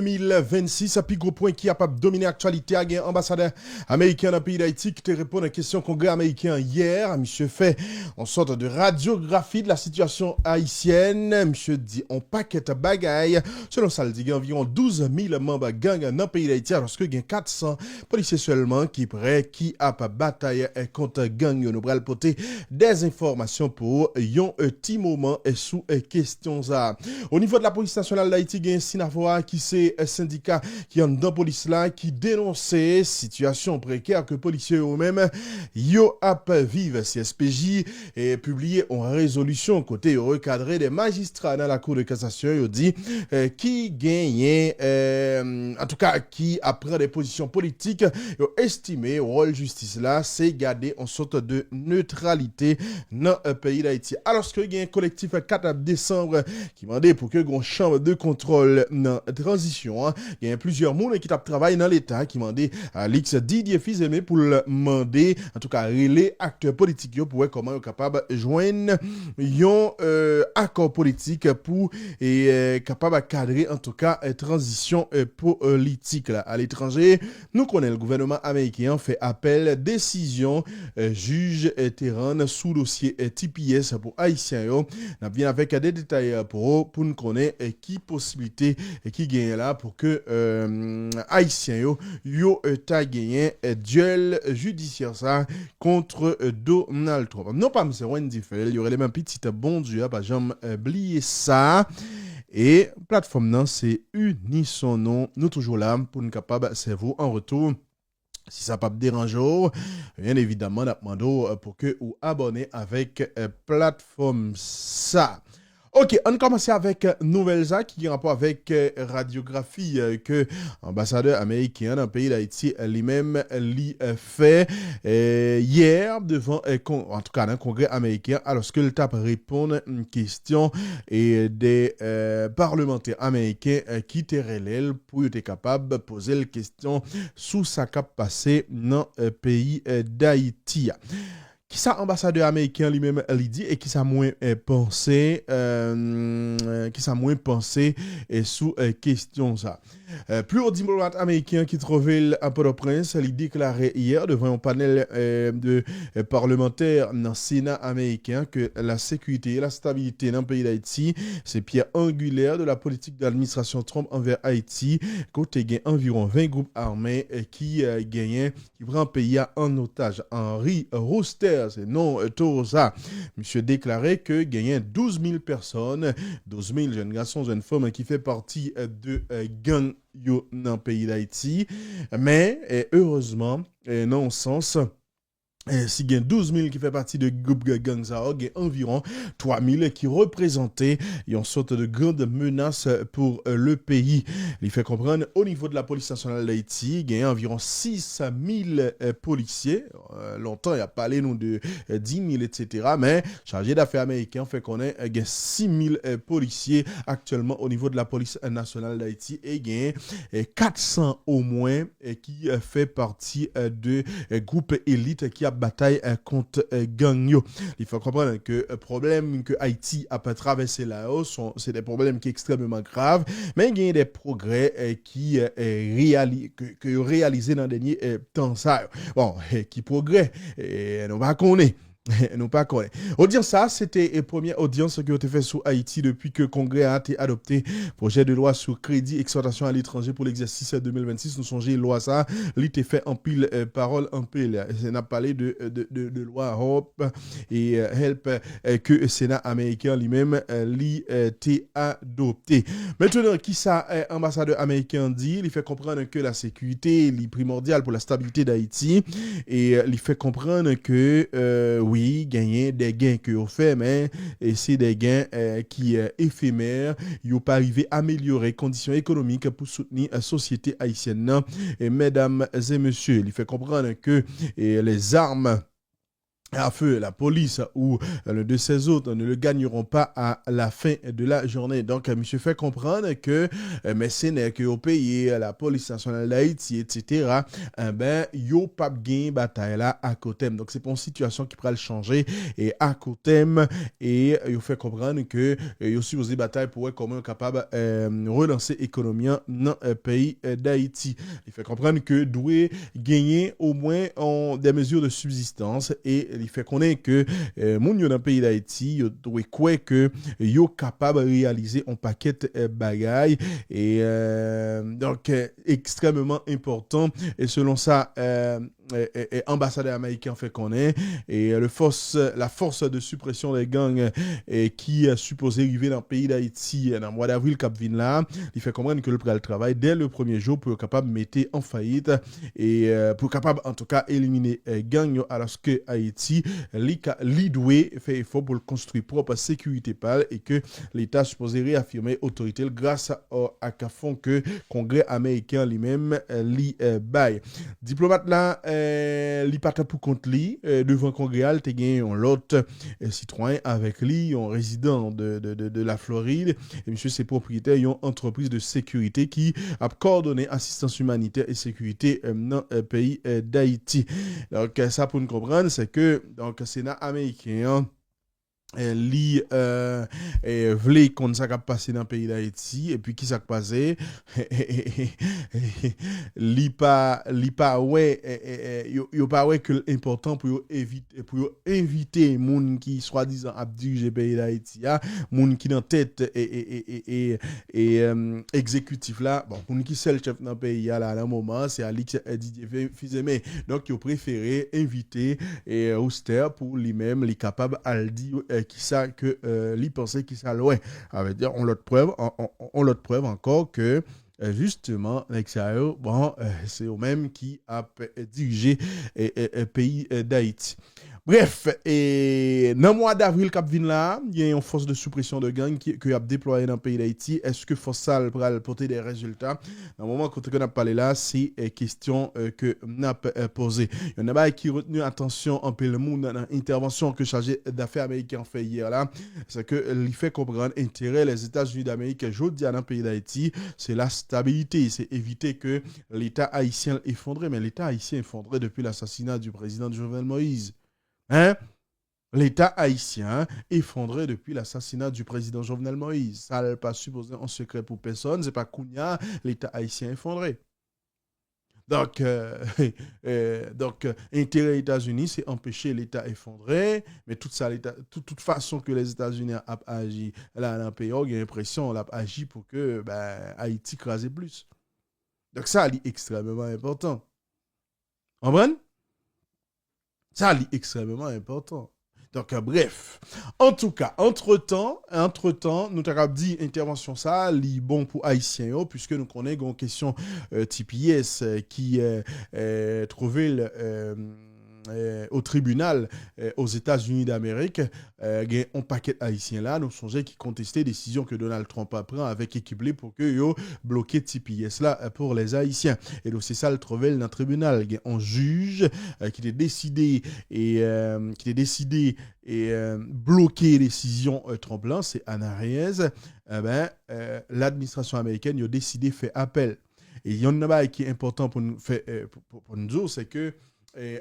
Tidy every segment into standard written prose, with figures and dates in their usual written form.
2026, puis gros point qui a pas dominé l'actualité, a un ambassadeur américain dans le pays d'Haïti qui te répond à une question congrès américain hier. Monsieur fait en sorte de radiographie de la situation haïtienne. Monsieur dit on paquet de bagaille. Selon ça, il dit environ 12 000 membres gang dans le pays d'Haïti, alors qu'il y a 400 policiers seulement qui prêt, qui a pas bataille contre gang. Nous allons porter des informations pour un petit moment sous question ça. Au niveau de la police nationale d'Haïti, il y a un Sinavoa qui c'est syndicat qui est dans la police là qui dénonçait situation précaire que les policiers eux-mêmes yo ap vive CSPJ et publié en résolution côté recadré des magistrats dans la cour de cassation yo dit qui gagne en tout cas qui après des positions politiques yo estimé rôle justice là c'est garder en sorte de neutralité dans le pays d'Haïti alors que il y a un collectif 4 décembre qui demandait pour que une chambre de contrôle dans transition. Il y a plusieurs monde qui travaillent dans l'État qui demandent à l'X Didier Fils-Aimé pour le demander, en tout cas, les acteurs politiques pour voir comment ils sont capables de joindre un accord politique pour capable de cadrer, en tout cas, transition politique là. À l'étranger. Nous connaissons le gouvernement américain fait appel, décision, juge terrain sous dossier TPS pour Haïtiens. On a bien avec des détails pour nous connaître qui possibilité et qui gagne là pour que Haïtiens yo ta gagné duel judiciaire ça contre Donald Trump. Non pas monsieur Wendy Fell, il y aurait les mêmes petites bon Dieu pas jamais oublier ça. Et plateforme non c'est Unisono, nous toujours là pour nous capable servir en retour. Si ça pas dérange, bien évidemment, demande pour que vous abonnez avec plateforme ça. Ok, on commence avec nouvelles qui ont rapport avec radiographie que l'ambassadeur américain dans le pays d'Haïti lui-même fait hier devant en tout cas dans le Congrès américain alors que le tape répondre une question et des parlementaires américains qui étaient relèves pour être capable de poser la question sous sa cap passé dans le pays d'Haïti. Qui ça ambassadeur américain lui-même lui dit et qui ça moins pensé et sous question ça. Plus haut diplomate américain qui trouvait à Port-au-Prince, il déclarait hier devant un panel de parlementaires dans le Sénat américain que la sécurité et la stabilité dans le pays d'Haïti, c'est pierre angulaire de la politique de l'administration Trump envers Haïti. Côté gain environ 20 groupes armés qui gagnent, qui prend le pays en otage. Henry Rooster, c'est non tout ça. Monsieur déclarait que gagnent 12 000 personnes, 12 000 jeunes garçons, jeunes femmes qui fait partie de gang dans le pays d'Haïti. Mais heureusement, non sens. Si il y a 12 000 qui fait partie de groupe gang il y a environ 3 000 qui représentaient une sorte de grande menace pour le pays. Il fait comprendre au niveau de la police nationale d'Haïti, il y a environ 6 000 policiers. Longtemps, il y a parlé nous de 10 000, etc. Mais chargé d'affaires américain fait qu'on a 6 000 policiers actuellement au niveau de la police nationale d'Haïti et il y a 400 au moins qui fait partie de groupes élites qui a bataille contre gang yo. Il faut comprendre que le problème que Haïti a pas traversé là-haut, c'est des problèmes qui sont extrêmement graves, mais il y a des progrès qui réalisés dans les derniers temps ça. Bon, qui progrès, nous va connaître. Nous pas connaît. Audience ça, c'était la première audience qui a été faite sur Haïti depuis que le Congrès a été adopté projet de loi sur crédit exportation à l'étranger pour l'exercice 2026. Nous songeons loi ça, il été fait en pile parole en pile. On a parlé de loi Hope et Help que le Sénat américain lui-même été adopté. Maintenant, qui ça ambassadeur américain dit, il fait comprendre que la sécurité est primordiale pour la stabilité d'Haïti et il fait comprendre que oui, gagner des gains que vous faites, mais c'est des gains qui sont éphémères. Ils n'ont pas arrivé à améliorer les conditions économiques pour soutenir la société haïtienne. Et mesdames et messieurs, il fait comprendre que les armes à feu la police ou le de ses autres ne le gagneront pas à la fin de la journée. Donc, monsieur fait comprendre que mais ce n'est que au pays, la police nationale d'Haïti, etc., ben, yo pas gain bataille là à côté. Donc, c'est pas une situation qui pourra le changer et à côté et il fait comprendre que yo supposé bataille pour être comment capable relancer l'économie dans le pays d'Haïti. Il fait comprendre que doit gagner au moins des mesures de subsistance et il fait connaître que moun yo dans le pays d'Haïti yo doit quoi que yo capable de réaliser un paquet de bagailles et donc extrêmement important et selon ça et ambassadeur américain fait connaître et la force de suppression des gangs qui est supposé arriver dans le pays d'Haïti dans le mois d'avril cap vinn là il fait comprendre que le travail dès le premier jour pour être capable de mettre en faillite et pour capable en tout cas éliminer gang alors que Haïti li doué fait effort pour le construire propre sécurité pâle et que l'État supposé réaffirmer autorité grâce à fond que Congrès américain lui-même li bail diplomate là li pas pour compte li devant Congrès te gagné un l'autre citoyen avec lui un résident de la Floride et monsieur c'est propriétaire d'une entreprise de sécurité qui a coordonné assistance humanitaire et sécurité dans le pays d'Haïti. Donc ça pour nous comprendre c'est que donc Sénat américain li vle kon ça qui passé dans le pays d'Haïti et puis qui ça passé li pas ouais yo pas ouais que important pour éviter moun qui soi-disant a diriger pays d'Haïti a moun qui dans tête et exécutif là bon moun qui c'est le chef dans le pays là à un moment c'est Ali Didier Fils-Aimé donc yo préféré inviter et Auster pour lui-même li capable à le dire qui ça que lui pensait qui ça loin veut dire on l'autre preuve encore que justement l'extérieur bon c'est eux même qui a dirigé le pays d'Haïti. Bref, et dans le mois d'avril cap vinn là, il y a une force de suppression de gang qui a déployé dans le pays d'Haïti. Est-ce que force ça va porter des résultats? Dans le moment qu'on a parlé là, c'est une question que n'a posée. Il y en a qui retenu attention un peu le monde dans l'intervention que chargé d'affaires américain fait hier là, c'est que il fait comprendre intérêt les États-Unis d'Amérique aujourd'hui dans le pays d'Haïti, c'est la stabilité, c'est éviter que l'État haïtien effondré, mais l'État haïtien effondré depuis l'assassinat du président Jovenel Moïse. Hein? L'État haïtien effondré depuis l'assassinat du président Jovenel Moïse. Ça n'est pas supposé en secret pour personne. C'est pas Kounia, l'État haïtien effondré. Donc, intérêt des États-Unis, c'est empêcher l'État effondré. Mais toute façon que les États-Unis ont agi là dans le pays, il y a l'impression qu'on a agi pour que Haïti crase plus. Donc, ça, c'est extrêmement important. Vous comprenez? Ça, c'est extrêmement important. Donc, bref. En tout cas, entre-temps, nous avons dit intervention ça, c'est bon pour Haïtiens, puisque nous connaissons une question TPS qui trouvait au tribunal aux États-Unis d'Amérique, il y a un paquet haïtien là, nous songeons qui contestait la décision que Donald Trump a pris avec équipe pour que yo bloquer TPS là pour les Haïtiens. Et donc c'est ça le trouvé dans le tribunal, il y a un juge qui était décidé et bloquer les décisions Trump là, c'est Anna Reyes. L'administration américaine a décidé de faire appel. Et il y en a qui est important pour nous faire pour nous dire, c'est que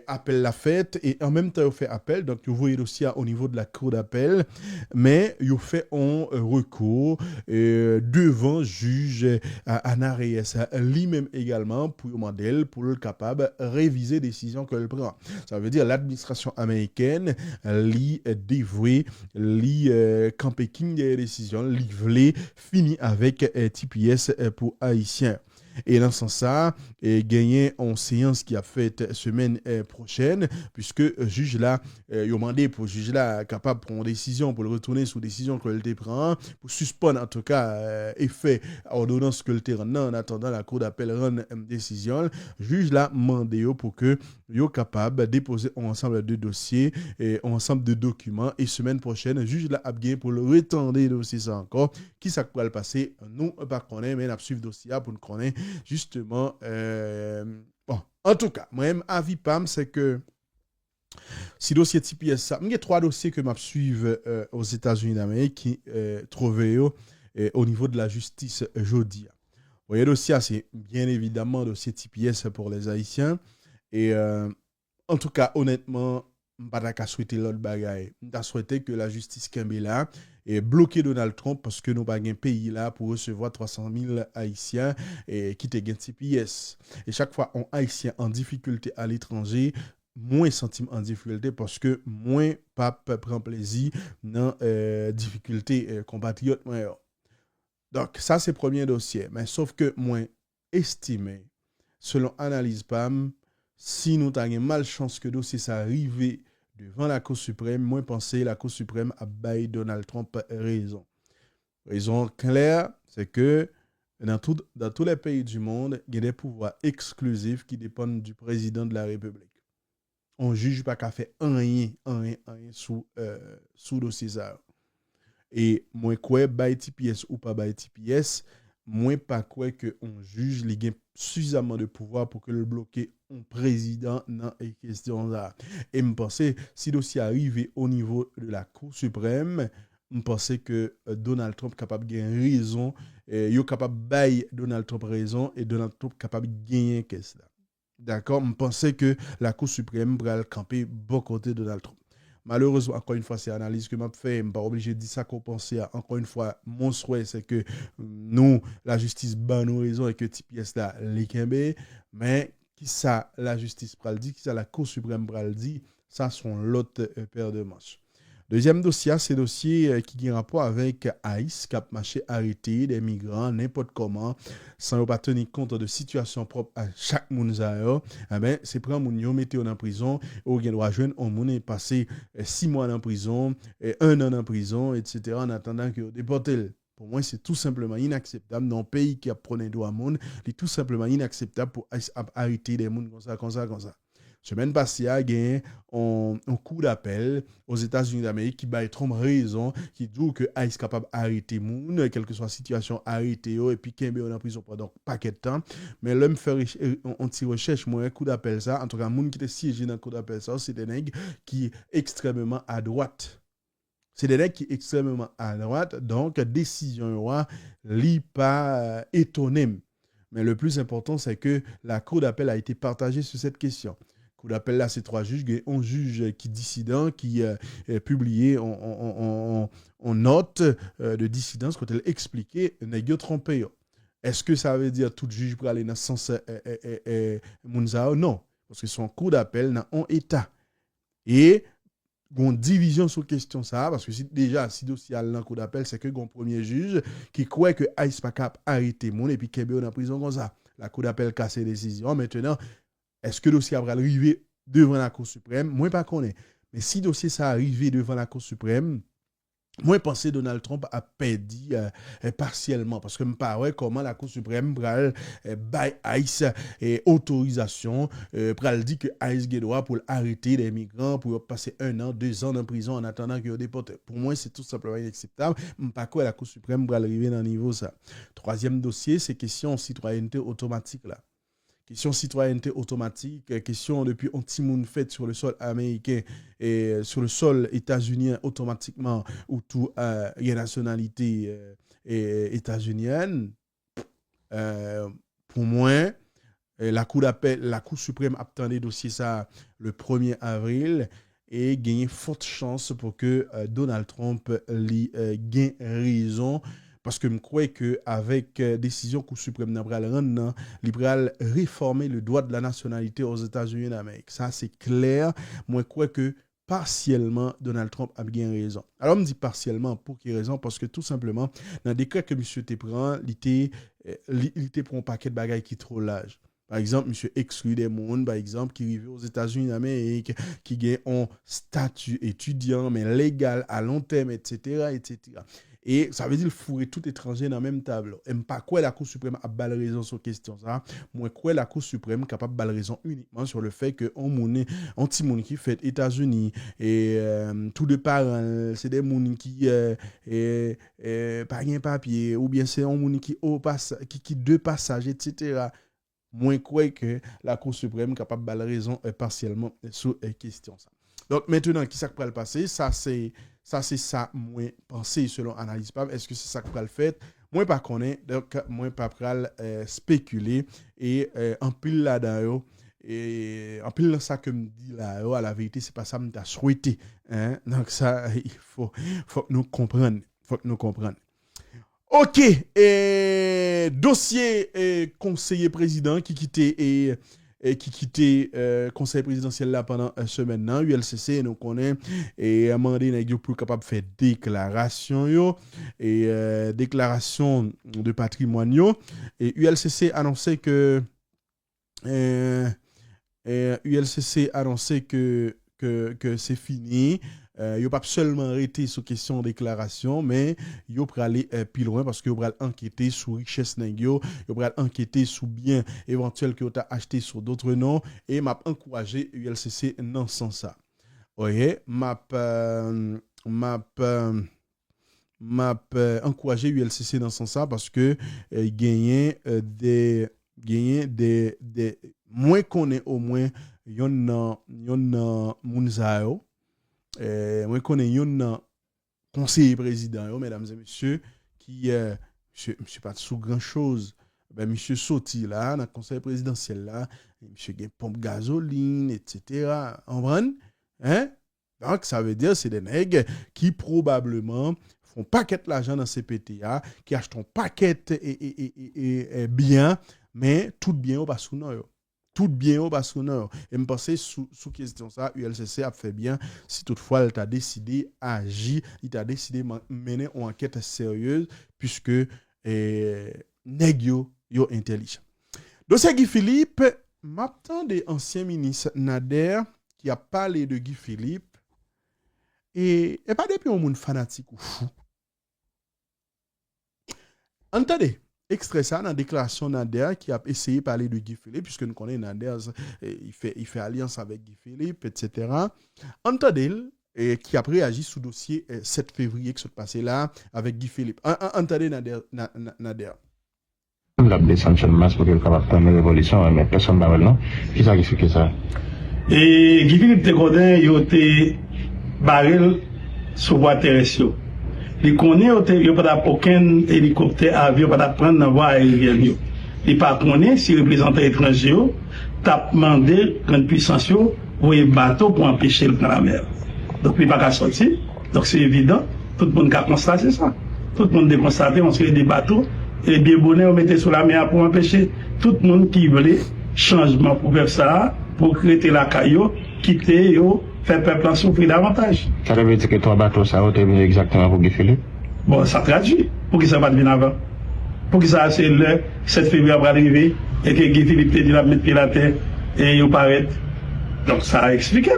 appel la fête et en même temps il fait appel donc vous voyez aussi au niveau de la cour d'appel mais il fait un recours devant juge Anna Reyes lui-même également pour demander pour le capable réviser décision qu'elle prend. Ça veut dire l'administration américaine li dévoué li camping des décisions li voulait fini avec TPS pour haïtiens. Et dans ce sens-là, gagné en séance qui a fait semaine prochaine, puisque juge là, il a demandé pour juge là capable de prendre une décision pour le retourner sous décision que le prend, pour suspendre en tout cas effet ordonnance que le terrain en attendant la cour d'appel rend une décision. Juge là demandé pour que yo capable de déposer un ensemble de dossiers et un ensemble de documents et semaine prochaine juge là a bien pour le retendre dossier ça encore qui ça pourrait le passer nous pas connaît mais n'a suivre dossier pour nous connaître justement bon en tout cas moi-même avis pam c'est que Si dossier TPS ça, il y a trois dossiers que m'a suivre aux États-Unis d'Amérique qui trouvés au niveau de la justice jeudi. Vous voyez, dossier, c'est bien évidemment dossier TPS pour les Haïtiens. Et en tout cas, honnêtement, je ne vais pas souhaiter l'autre bagaille. Je souhaité que la justice Kembela ait bloqué Donald Trump parce que nous n'avons pas un pays là pour recevoir 300 000 Haïtiens qui te gagnent TPS. Et chaque fois, un Haïtien en difficulté à l'étranger, moins sentiment en difficulté parce que moins pape prend plaisir dans difficulté compatriotes. Donc, ça, c'est le premier dossier. Mais sauf que moi, estimé, selon analyse PAM, si nous avons malchance que le dossier s'arrive devant la Cour suprême, moi, penser la Cour suprême a baillé Donald Trump raison. Raison claire, c'est que dans tous les pays du monde, il y a des pouvoirs exclusifs qui dépendent du président de la République. On ne juge pas qu'à faire rien sous dossier ça. Et moi quoi bay TPS ou pas bay TPS, moi pas quoi que on juge les gains suffisamment de pouvoir pour que le bloquer un président dans les questions là. Et me penser si le dossier arrive au niveau de la Cour suprême, me penser que Donald Trump capable de gagner raison, yo capable bay Donald Trump raison et Donald Trump capable de gagner qu'est-ce là. D'accord, me penser que la Cour suprême va camper bon côté de Donald Trump. Malheureusement, encore une fois, c'est l'analyse que je fais. Je ne suis pas obligé de dire ça qu'on pensait. Encore une fois, mon souhait, c'est que nous, la justice, bat nos raisons et que TPS là, les Kembe. Mais qui ça, la justice pral dit, qui ça, la Cour suprême pral dit, ça sont l'autre paire de manches. Deuxième dossier, c'est le dossier qui a rapport avec ICE, qui a marché arrêté des migrants, n'importe comment, sans pas tenir compte de situation propre à chaque monde. Eh ben, c'est prendre moun yo mettez en prison, ou gen droit jeune, on moun est passé 6 mois en prison, 1 an en prison, etc. en attendant que déporté. Pour moi, c'est tout simplement inacceptable dans un pays qui a pris droit à monde, c'est tout simplement inacceptable pour arrêter des gens comme ça. Semaine passée, il y a gagné un coup d'appel aux États-Unis d'Amérique qui baille Trump raison, qui dit que ICE capable d'arrêter moun, quelle que soit la situation, arrêter et puis qu'il est en prison pendant un paquet de temps. Mais l'homme fait une petite recherche, moi, un coup d'appel ça, en tout cas, moun qui était siégé dans le coup d'appel ça, c'est des nègres qui sont extrêmement à droite. C'est des nègres qui sont extrêmement à droite, donc décision n'est pas étonnée. Mais le plus important, c'est que la cour d'appel a été partagée sur cette question. Coup d'appel là, c'est 3 juges. Il y a un juge qui est dissident, qui est publié en note de dissidence quand elle expliquait n'est trompé. Est-ce que ça veut dire tout juge pour aller dans ce sens Mounzao? Non, parce que son coup d'appel dans un état. Et une division sur question ça, parce que si dossier a un coup d'appel, c'est que un premier juge qui croit que ICE pas capable arrêter moun et puis qu'il est en prison comme ça. La cour d'appel casse les décisions. Maintenant, est-ce que le dossier va arriver devant la Cour suprême? Moi, pas connaître. Mais si le dossier ça arrivé devant la Cour suprême, moi, je pense que Donald Trump a perdu partiellement. Parce que je ne sais pas comment la Cour suprême va bailler ICE autorisation, pour dire que ICE a droit pour arrêter les migrants, pour passer 1 an, 2 ans en prison en attendant qu'ils soient déportés. Pour moi, c'est tout simplement inacceptable. Je ne sais pas quoi la Cour suprême va arriver dans le niveau ça. Troisième dossier, c'est question de citoyenneté automatique là. Question citoyenneté automatique, question depuis un petit monde fait sur le sol américain et sur le sol états-unien automatiquement ou tout il y a nationalité états-unienne. Pour moi, la Cour suprême attendait dossier ça le 1er avril et gagner forte chance pour que Donald Trump gagne raison. Parce que je crois qu'avec décision Cour suprême libéral réformer le droit de la nationalité aux États-Unis d'Amérique. Ça, c'est clair. Moi, je crois que partiellement, Donald Trump a bien raison. Alors, on me dit partiellement pour quelle raison? Parce que tout simplement, dans le décret que M. te prend, il était pour un paquet de bagailles qui trop l'âge. Par exemple, monsieur exclut des mondes, par exemple, qui vivent aux États-Unis d'Amérique, qui ont un statut étudiant, mais légal à long terme, etc., etc. Et ça veut dire fourrer tout étranger dans la même table. Et pas quoi la Cour suprême a balle raison sur question ça. Moi quoi la Cour suprême capable de balle raison uniquement sur le fait que on petit monde qui fait États-Unis et tous les parents c'est des monde qui pas rien papier ou bien c'est un monde qui deux passages etc. Moi quoi que la Cour suprême capable de balle raison partiellement sur question ça. Donc maintenant, qui ça qui va le passer? Ça c'est ça moi penser selon analyse PAM. Est-ce que c'est ça qui va le faire? Moi pas connaît, donc moi pas pral spéculer et en pile là-dedans et en pile ça que me dit là à la vérité c'est pas ça me t'a souhaité hein. Donc ça il faut que nous comprendre, OK, et dossier conseiller président qui quittait conseil présidentiel là pendant une semaine nan ULCC nous connaît et amandé nèg yo pour capable faire déclaration yo et déclaration de patrimoine yo et ULCC annonçait que c'est fini. Yo pas seulement arrêté sur question déclaration mais yo pour aller plus loin parce que yo pour enquêter sur richesse nèg yo pour enquêter sur bien éventuel que yo t'a acheté sur d'autres noms et m'a encouragé ULCC dans ce sens ça. OK, m'a encouragé ULCC dans ce sens ça parce que gagner des moins qu'on est au moins yon Mounzao moi connais un conseiller président mesdames et messieurs qui monsieur pas sous grand chose ben monsieur sorti là dans conseil présidentiel là monsieur gagne pompe gasoline etc. on prend hein donc ça veut dire c'est des nègres qui probablement font paquet l'argent dans CPTA qui achètent paquet et bien mais tout bien au bas sous nous tout bien au Bassoneur. Et me penser sous question ça, ULCC a fait bien si toutefois elle t'a décidé agir, il t'a décidé mener une enquête sérieuse puisque nèg yo intelligent. Dossier Guy Philippe, m'attend des anciens ministres Nader qui a parlé de Guy Philippe et pas depuis un monde fanatique ou fou. Entendez extrait ça dans la déclaration Nader qui a essayé de parler de Guy Philippe, puisque nous connaissons Nader, il fait alliance avec Guy Philippe, etc. Entendez, qui a réagi sous dossier 7 février qui s'est passé là avec Guy Philippe. Entendez Nader. La descente de masse pour qu'il capable de faire une révolution, mais personne ne va non. Qui ça explique ça? Et Guy Philippe Tegodin, il a été barré sur voie terrestre. Il connaît qu'il n'y a pas aucun hélicoptère, avion, pas prendre dans la voie aérienne. Il pas connaît si le représentant étranger t'a demandé grande puissance pour un bateau pour empêcher le dans la mer. Donc il n'a pas qu'à sortir. Donc c'est évident. Tout le monde a constaté ça. Tout le monde a constaté on se fait des bateaux et bien bonnet on mettait sur la mer pour empêcher tout le monde qui voulait changement pour faire ça, pour créer la caillou, quitter yo. Faire peuple en souffrir davantage. Ça veut dire que ton bateau, ça a été exactement pour Guy Philippe? Bon, ça traduit. Pour qui ça va devenir avant? Pour qui ça, c'est le 7 février après arriver et que Guy Philippe te dit la mettre pied la terre et il paraît. Donc ça a expliqué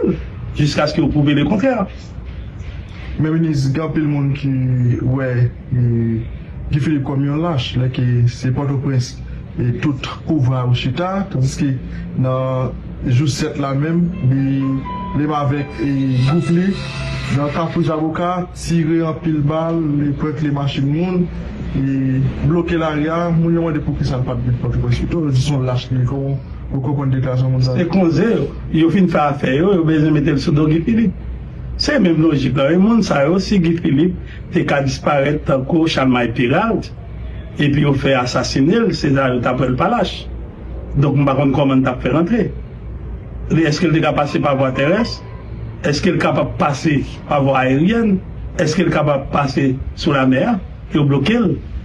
jusqu'à ce que vous prouvez le contraire. Mais ministre, il y a le monde qui, ouais, Guy Philippe comme un lâche, là, qui c'est Port-au-Prince et tout couvre au Chita, tandis que dans juste 7 là même, les avec Goufli, dans le cas des avocats, tirer en pile balle, les prêtres, les machines monde, et bloquer l'arrière, nous demandons pour que ça ne pas de Port-au-Prince. Ils sont lâches, comment vous comprenez la déclaration mondiale. C'est qu'on sait, ils ont fini de faire affaire, ils ont besoin de mettre le pseudo Guy Philippe. C'est même logique. Le monde sait aussi Guy Philippe, t'es qu'à disparaître tant qu'au Chalmaï Pirate, et puis on fait assassiner, c'est là où t'appelles le palache. Donc, on ne sait pas comment t'as fait rentrer. Est-ce qu'elle est capable de passer par voie terrestre? Est-ce qu'elle est capable de passer par voie aérienne? Est-ce qu'elle est capable de passer sous la mer et bloquer?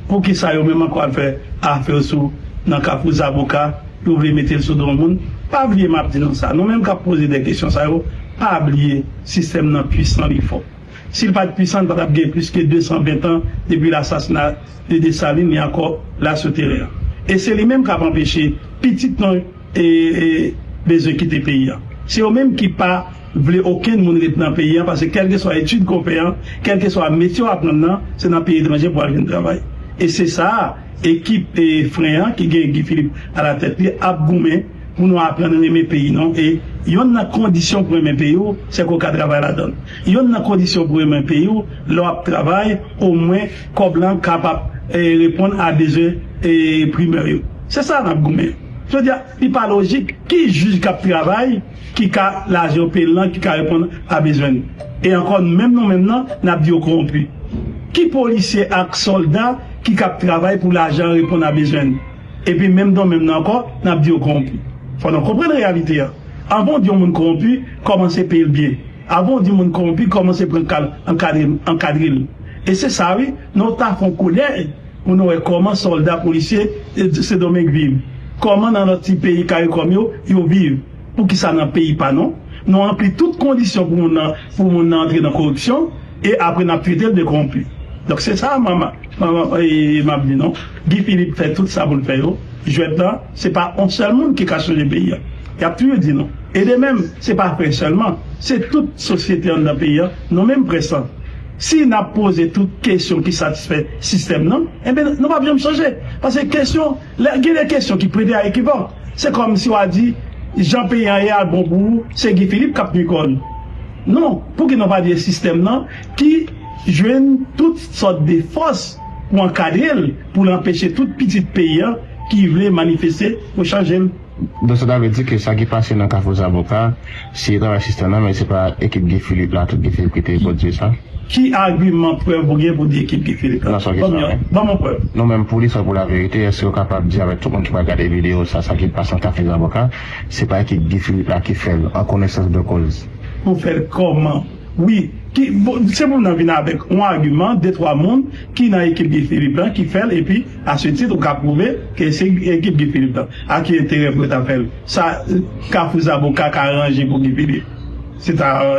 Pour qu'il ça ait même encore fait affaire sous dans le cas des avocats, pour les mettre sur le monde? Pas oublier ma petite ça. Nous même qu'à poser des questions, ça pas oublier le système non puissant, il faut. S'il n'est pas puissant, il ne va pas plus que 220 ans depuis l'assassinat de Dessalines, il y a encore là sur terrain. Et c'est les mêmes qui ont empêché petit nom et besoin de quitter le pays. C'est eux-mêmes qui pas voulaient aucun monde dans le pays, parce que quelle que soit l'étude qu'on fait, quel que soit le métier à prendre, c'est dans le pays étranger pour aller travailler. Et c'est ça, équipe et frère qui gagne Guy Philippe à la tête, à Goumé, pour nous apprendre à aimer le pays. Non? Et il y a une condition pour aimer le pays, c'est qu'on travaille là-dedans. Il y a une condition pour aimer le pays, leur travail, au moins, comme capable de répondre à des besoins primaires. C'est ça, Goumé. Je veux dire, il n'est pas logique. Qui juge qui travaille, qui a l'argent payant, qui a répondre à besoin. Et encore, même nous, maintenant, nous avons corrompu. Qui policier et soldat qui a travail pour l'argent répondre à besoin. Et puis, même nous encore, nous avons corrompu. Il faut comprendre la réalité. Avant de dire monde corrompu, commencez à payer le bien. Avant de dire monde corrompu, commencez à prendre encadrer. Et c'est ça, oui, nous avons fait colère pour nous comment soldats, policiers, ces domaines vivent. Comment dans notre petit pays, comme ils vivent. Pour qu'ils ça dans le pays pas non. Nous avons pris toutes conditions pour nous entrer dans la corruption et après nous avons traité de corrompu. Donc c'est ça, maman m'a dit non. Guy Philippe fait tout ça pour le faire. Je vais là, c'est pas un seul monde qui cache le pays. Il y a toujours dit non. Et de même, c'est pas après seulement, c'est toute société dans le pays, nous même pressants. Si nous avons posé toutes questions qui satisfait le système, non, eh bien, nous ne pas bien changer. Parce que il y a des questions qui prêtent à équivoque. C'est comme si on a dit, Jean Payan est bon pour vous, c'est Guy Philippe qui a pris compte. Non, pour qu'il n'y ait pas de système, non, qui joignent toutes sortes de forces pour encadrer, pour empêcher tout petit pays qui voulait manifester pour changer. Donc ça veut dire que ça qui passe dans le cas des avocats, c'est dans le système, mais ce n'est pas l'équipe Guy Philippe là, tout Guy Philippe qui était pour dire ça. Qui argument preuve pour dire l'équipe Guy Philippe? Non, c'est bon, mon preuve. Non, même pour dire pour la vérité, est-ce que vous êtes capable de dire avec tout le monde qui va regarder les vidéos, ça qui passe dans le cas des avocats, c'est pas l'équipe Guy Philippe là qui fait en connaissance de cause. Pour faire comment? Oui. C'est pour nous venir avec un argument, deux, trois mondes qui dans l'équipe Guy Philippe là, qui fait, et puis, à ce titre, on peut prouver que c'est l'équipe Guy Philippe là. À qui intérêt pour faire? Ça, qu'a fait avocats qui arrangé pour Guy Philippe. C'est à,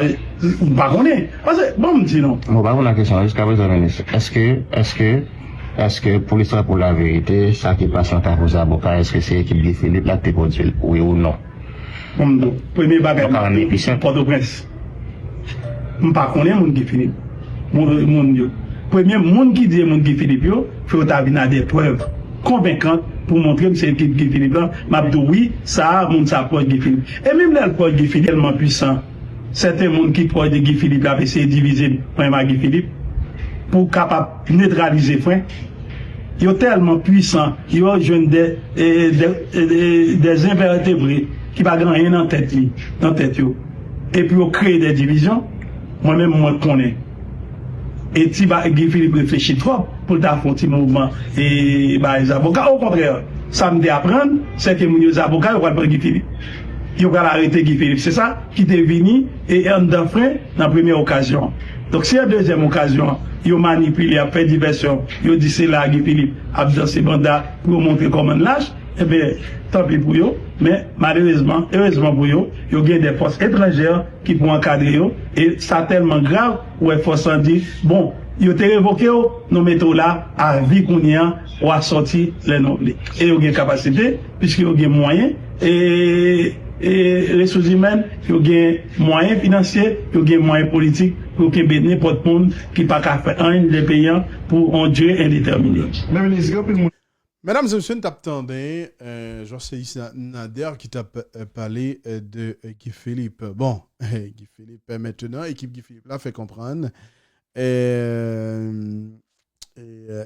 pas connaître. Parce que, bon, me dit non. Bon, par contre, la question, jusqu'à présent, est-ce que, pour l'histoire, pour la vérité, ça qui passe en tant que avocat, est-ce que c'est l'équipe Guy Philippe là qui peut dire oui ou non? Bon, premier bagage, Port-au-Prince. Je ne connais pas Guy Philippe. Premier monde qui dit Guy Philippe, il faut avoir des preuves convaincantes pour montrer que c'est l'équipe Guy Philippe. Je dis oui, ça, mon ça porte Guy Philippe. Et même là, le porte Guy Philippe est tellement puissant. Certains gens qui portent Guy Philippe, là, essayer de diviser le Guy Philippe pour capable neutraliser le frein. Ils sont tellement puissants, ils ont des invertébrés qui ne ont rien dans tête. Et puis, ils créent des divisions. Moi-même, moi, je connais. Et si Guy Philippe réfléchit trop pour faire un mouvement et les avocats, au contraire, ça me dit apprendre, c'est que les avocats, ils vont prendre Guy Philippe. Ils vont arrêter Guy Philippe. C'est ça qui est venu et un d'enfrein dans la première occasion. Donc, si la deuxième occasion, ils ont manipulé, ils ont fait diversion, ils ont dit c'est là Guy Philippe a dans ses mandats pour montrer comment on lâche, eh bien, tant pis pour eux, mais malheureusement, heureusement pour eux, ils ont des forces étrangères qui pourront encadrer eux, et ça tellement grave, où les forces ont dit, bon, ils ont révoqué, nous mettons là, à vie qu'on y a, ou à sortir les noms. Et ils ont des capacités, puisqu'ils ont des moyens, et ressources humaines, ils ont des moyens financiers, ils ont des moyens politiques, pour que n'importe monde qui n'a pas fait un des payants pour un Dieu indéterminé. Mesdames et messieurs, nous t'attendons. Je sais ici Nader qui t'a parlé de Guy Philippe. Bon, Guy Philippe maintenant, équipe Guy Philippe là fait comprendre.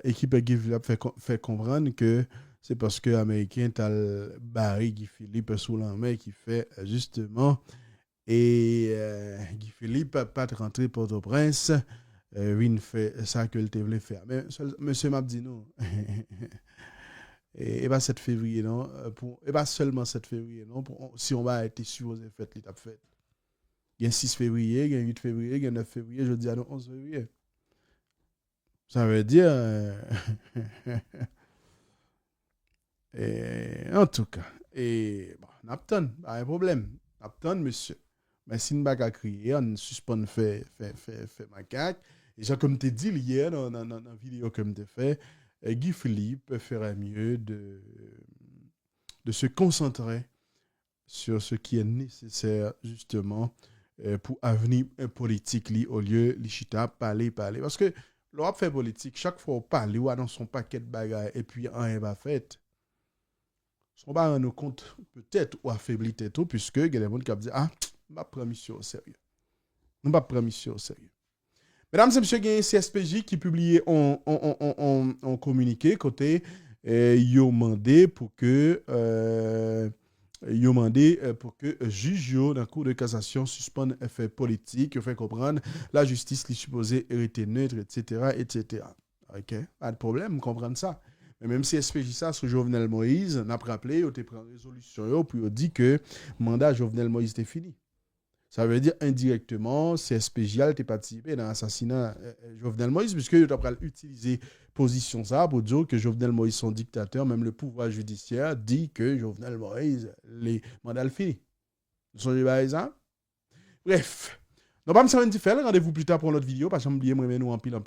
Équipe Guy Philippe fait comprendre que c'est parce que l'Américain t'a barré Guy Philippe sous la main qui fait justement. Et Guy Philippe pas de rentrer Port-au-Prince. Oui, il fait ça que le voulait faire. Mais monsieur Mabdi, non. Et pas 7 février, non. Et pas seulement 7 février, non. Si on va être supposé faire l'étape faite. Il y a 6 février, il y a 8 février, il y a 9 février, je dis à 11 février. Ça veut dire. En tout cas. Et bon, Napton, pas un problème. Napton, monsieur. Mais si nous ne pas crier, on suspend fait macaque. Et j'ai comme tu dit hier dans la vidéo que tu fait, Guy Philippe ferait mieux de se concentrer sur ce qui est nécessaire justement pour avenir politique au lieu de chita parler. Parce que l'Europe fait politique, chaque fois on parle ou annonce son paquet de bagages et puis rien va fait. On va rendre compte peut-être ou affaiblir tout puisque il y a des gens qui disent ah, on va prendre mission au sérieux. On va prendre mission au sérieux. Mesdames et messieurs, il y a un CSPJ qui publie en communiqué côté ils ont demandé pour que juge dans la cour de cassation suspende effet politique, fait comprendre la justice qui supposée être neutre, etc., etc. OK, pas de problème, comprendre ça. Mais même si SPJ ça sur Jovenel Moïse, n'a pas rappelé, on te prend résolution puis on dit que mandat Jovenel Moïse était fini. Ça veut dire indirectement, CSPJ a participé dans l'assassinat Jovenel Moïse, puisque il a utilisé position ça pour dire que Jovenel Moïse son dictateur, même le pouvoir judiciaire dit que Jovenel Moïse, les mandats finis. Vous songez pas à ça? Bref. Non, pas me faire rendez-vous plus tard pour notre vidéo, parce que j'oublie moi nous en pile.